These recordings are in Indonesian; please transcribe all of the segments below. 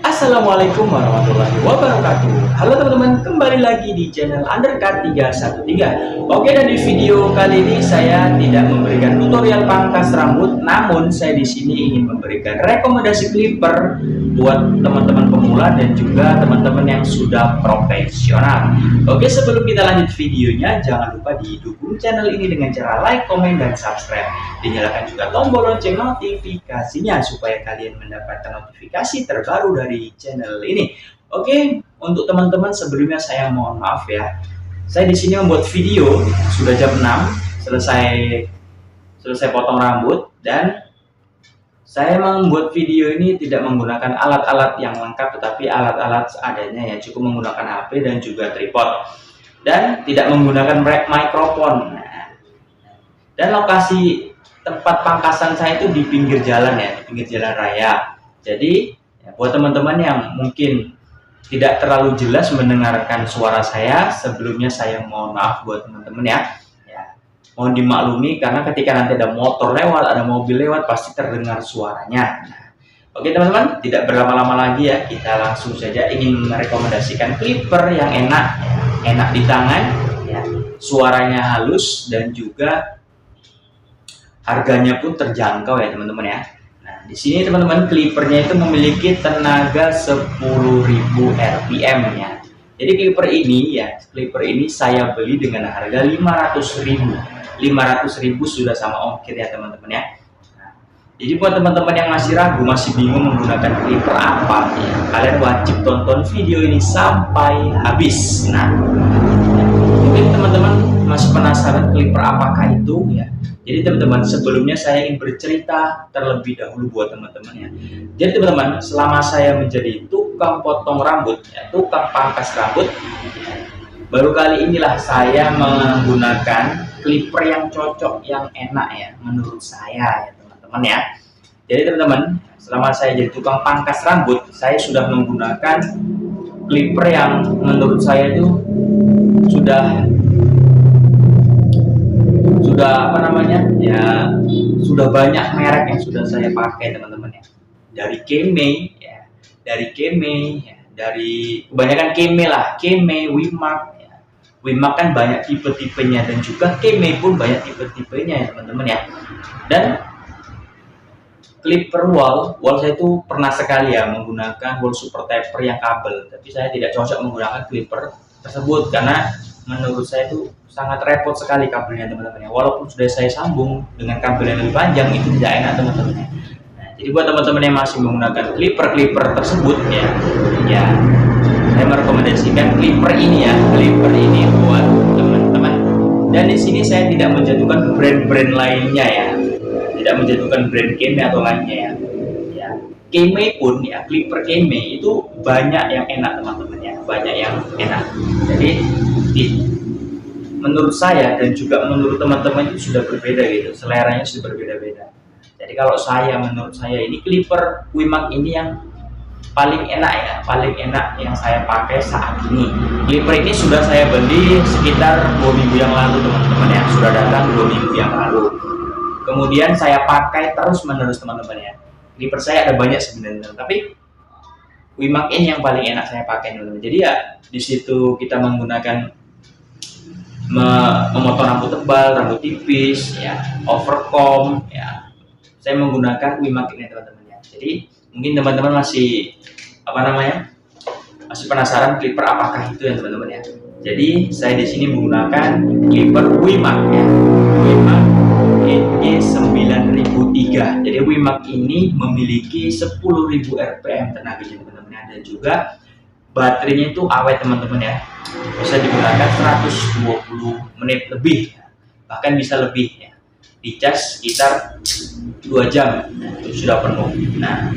Assalamualaikum warahmatullahi wabarakatuh. Halo teman-teman, kembali lagi di channel Undercut 313. Oke, dan di video kali ini saya tidak memberikan tutorial pangkas rambut, namun saya di sini ingin memberikan rekomendasi clipper buat teman-teman pemula dan juga teman-teman yang sudah profesional. Oke, sebelum kita lanjut videonya, jangan lupa didukung channel ini dengan cara like, komen, dan subscribe. Dinyalakan juga tombol lonceng notifikasinya supaya kalian mendapatkan notifikasi terbaru dari channel ini. Oke, untuk teman-teman sebelumnya saya mohon maaf ya. Saya di sini membuat video sudah jam 6, selesai potong rambut, dan saya membuat video ini tidak menggunakan alat-alat yang lengkap, tetapi alat-alat seadanya ya, cukup menggunakan HP dan juga tripod, dan tidak menggunakan mikrofon. Dan lokasi tempat pangkasan saya itu di pinggir jalan ya, di pinggir jalan raya. Jadi ya, buat teman-teman yang mungkin tidak terlalu jelas mendengarkan suara saya, sebelumnya saya mohon maaf buat teman-teman ya. Ya, mohon dimaklumi karena ketika nanti ada motor lewat, ada mobil lewat, pasti terdengar suaranya. Nah, oke teman-teman, tidak berlama-lama lagi ya, kita langsung saja ingin merekomendasikan clipper yang enak, ya, enak di tangan, ya, suaranya halus dan juga harganya pun terjangkau ya teman-teman ya. Nah, di sini teman-teman clippernya itu memiliki tenaga 10.000 rpm ya. Jadi clipper ini saya beli dengan harga 500.000. 500.000 sudah sama ongkir ya teman-teman ya. Nah, jadi buat teman-teman yang masih ragu, masih bingung menggunakan clipper apa ya, kalian wajib tonton video ini sampai habis. Nah, mungkin teman-teman masih penasaran clipper apakah itu ya. Jadi teman-teman, sebelumnya saya ingin bercerita terlebih dahulu buat teman-teman ya. Jadi teman-teman, selama saya menjadi tukang potong rambut, ya, tukang pangkas rambut, baru kali inilah saya menggunakan clipper yang cocok, yang enak ya, menurut saya ya teman-teman ya. Jadi teman-teman, selama saya jadi tukang pangkas rambut, saya sudah menggunakan clipper yang menurut saya itu sudah apa namanya ya, sudah banyak merek yang sudah saya pakai teman-teman ya, dari Keme ya, dari kebanyakan Keme lah, Keme, Wimak ya. Wimak kan banyak tipe-tipenya dan juga Keme pun banyak tipe-tipenya ya teman-teman ya. Dan clipper wall saya itu pernah sekali ya menggunakan wall super taper yang kabel, tapi saya tidak cocok menggunakan clipper tersebut karena menurut saya itu sangat repot sekali kabelnya teman-teman ya. Walaupun sudah saya sambung dengan kabel yang lebih panjang, itu tidak enak teman-teman ya. Nah, jadi buat teman-teman yang masih menggunakan clipper tersebut ya saya merekomendasikan clipper ini buat teman-teman. Dan di sini saya tidak menjatuhkan brand-brand lainnya ya, tidak menjatuhkan brand Keme atau lainnya ya. Keme pun ya, clipper Keme itu banyak yang enak teman-teman ya, banyak yang enak. Jadi menurut saya dan juga menurut teman-teman itu sudah berbeda gitu, seleranya sudah berbeda-beda. Jadi kalau menurut saya ini clipper Wimak ini yang paling enak yang saya pakai saat ini. Clipper ini sudah saya beli sekitar 2 minggu yang lalu teman-teman ya, sudah datang 2 minggu yang lalu. Kemudian saya pakai terus menerus teman-teman ya. Clipper saya ada banyak sebenarnya, tapi Wimak ini yang paling enak saya pakai teman-teman. Jadi ya di situ kita menggunakan memotong rambut tebal, rambut tipis, ya, overcomb, ya. Saya menggunakan Wimak ini teman-teman ya. Jadi mungkin teman-teman masih masih penasaran clipper apakah itu ya teman-teman ya. Jadi saya di sini menggunakan clipper Wimak ya, Wimak EG9003. Jadi Wimak ini memiliki 10.000 rpm tenaganya teman-teman ya, dan juga baterainya itu awet teman-teman ya, bisa digunakan 120 menit lebih, bahkan bisa lebih ya, dicas sekitar 2 jam itu sudah penuh. Nah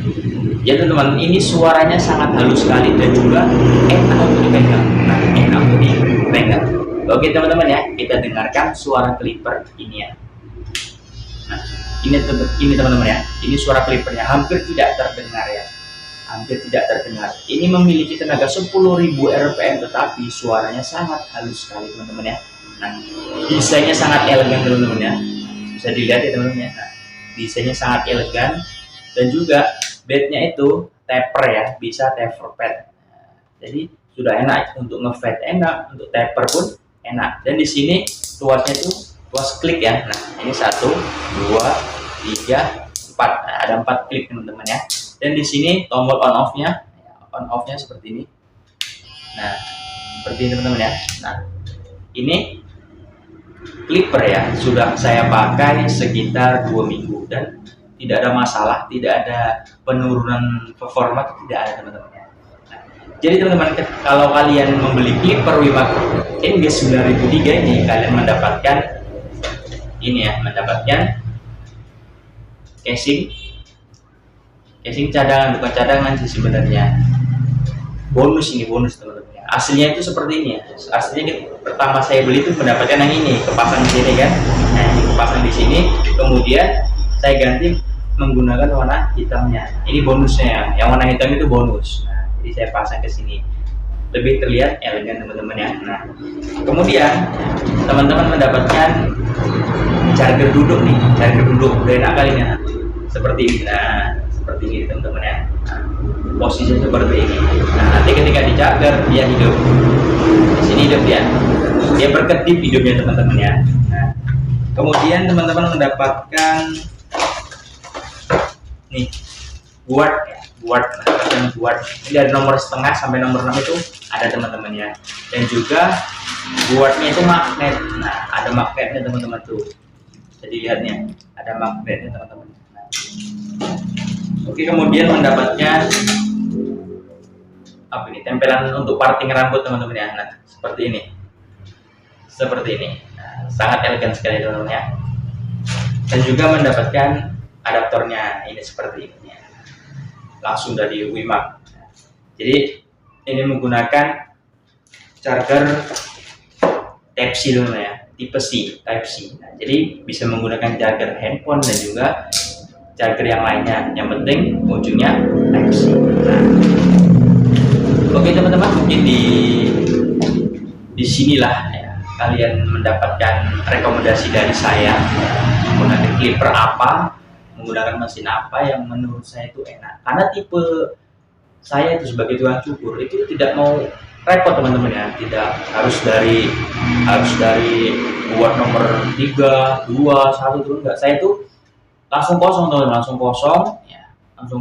ya teman-teman, ini suaranya sangat halus sekali dan juga enak untuk dipegang. Oke teman-teman ya, kita dengarkan suara clipper ini ya. Nah ini teman-teman ya, ini suara clippernya hampir tidak terdengar ya, Ini memiliki tenaga 10.000 rpm, tetapi suaranya sangat halus sekali teman-teman ya. Nah, desainnya sangat elegan teman-teman ya, bisa dilihat ya teman-teman ya. Nah, desainnya sangat elegan dan juga bednya itu taper ya, bisa taper pad. Jadi sudah enak untuk ngefade, enak untuk taper pun enak. Dan di sini luasnya itu luas klik ya. Nah ini 1, 2, 3, 4. Nah, ada 4 klik teman-teman ya. Dan di sini tombol on off-nya seperti ini. Nah seperti ini teman-teman ya. Nah ini clipper ya, sudah saya pakai sekitar 2 minggu dan tidak ada masalah, tidak ada penurunan performa, tidak ada teman-teman ya. Nah, jadi teman-teman, kalau kalian membeli clipper Wimax NG9003 ini, kalian mendapatkan ini ya, mendapatkan casing cadangan, bukan cadangan sih sebenarnya, bonus teman-teman ya. Aslinya itu seperti ini ya, aslinya pertama saya beli itu mendapatkan yang ini, kepasang di sini kan. Nah ini kepasang di sini, kemudian saya ganti menggunakan warna hitamnya, ini bonusnya, yang warna hitam itu bonus. Nah jadi saya pasang ke sini, lebih terlihat elegan teman-teman ya. Nah kemudian teman-teman mendapatkan charger duduk nih, udah enak kalinya seperti ini. Nah seperti ini teman-teman ya. Nah, posisinya seperti ini. Nah nanti ketika di charger dia hidup, di sini hidup dia berkedip hidupnya teman-teman ya. Nah kemudian teman-teman mendapatkan nih buat ini dari nomor setengah sampai nomor 6 itu ada teman-teman ya. Dan juga buatnya itu magnet. Nah ada magnetnya teman-teman tuh, jadi lihatnya ada magnetnya teman-teman. Nah, oke, kemudian mendapatkan apa ini, tempelan untuk parting rambut teman-teman ya. Nah seperti ini, nah, sangat elegan sekali teman-teman ya. Dan juga mendapatkan adaptornya ini seperti ini ya, langsung dari Wimax. Jadi ini menggunakan charger Type C ya, tipe C, Type C. Nah, jadi bisa menggunakan charger handphone dan juga charger yang lainnya, yang penting ujungnya Type C. Nah, oke teman-teman, mungkin di sinilah ya, kalian mendapatkan rekomendasi dari saya ya, menggunakan clipper apa, menggunakan mesin apa yang menurut saya itu enak. Karena tipe saya itu sebagai tukang cukur itu tidak mau repot teman-teman ya, tidak harus dari buat nomor 3, 2, 1 itu enggak. Saya itu langsung kosong teman-teman, langsung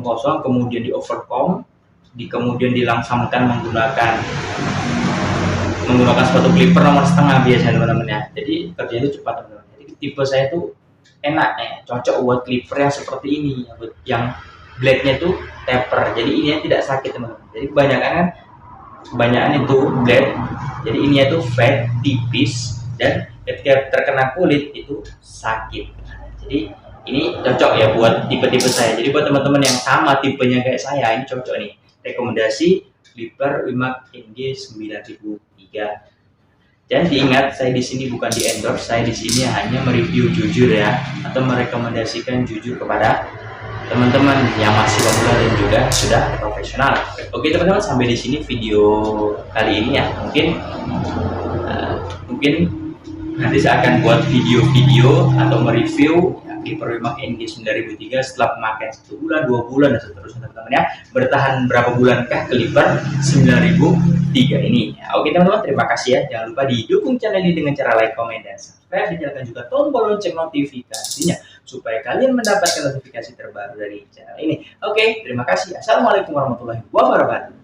kosong, kemudian di overcomb, kemudian dilangsamkan menggunakan sepatu clipper nomor setengah biasanya teman-teman ya. Jadi kerjanya itu cepat teman-teman. Jadi tipe saya itu enak ya, cocok buat clipper yang seperti ini, yang blade-nya itu taper, jadi ini tidak sakit teman-teman. Jadi kebanyakan itu blade, jadi ini itu fat, tipis, dan ketika terkena kulit itu sakit. Nah, jadi ini cocok ya buat tipe-tipe saya. Jadi buat teman-teman yang sama tipenya kayak saya, ini cocok nih. Rekomendasi clipper Wimax NG9003. Dan diingat, saya di sini bukan di endorse, saya di sini hanya mereview jujur ya, atau merekomendasikan jujur kepada teman-teman yang masih pemula dan juga sudah profesional. Oke teman-teman, sampai di sini video kali ini ya. Mungkin nanti saya akan buat video-video atau mereview clipper Wimax NG9003 setelah pemakaian 1 bulan, 2 bulan, dan seterusnya teman-teman ya. Bertahan berapa bulankah clipper 9003 ini ya. Oke teman-teman, terima kasih ya. Jangan lupa didukung channel ini dengan cara like, comment, dan subscribe, dan nyalakan juga tombol lonceng notifikasinya supaya kalian mendapatkan notifikasi terbaru dari channel ini. Oke, terima kasih. Assalamualaikum warahmatullahi wabarakatuh.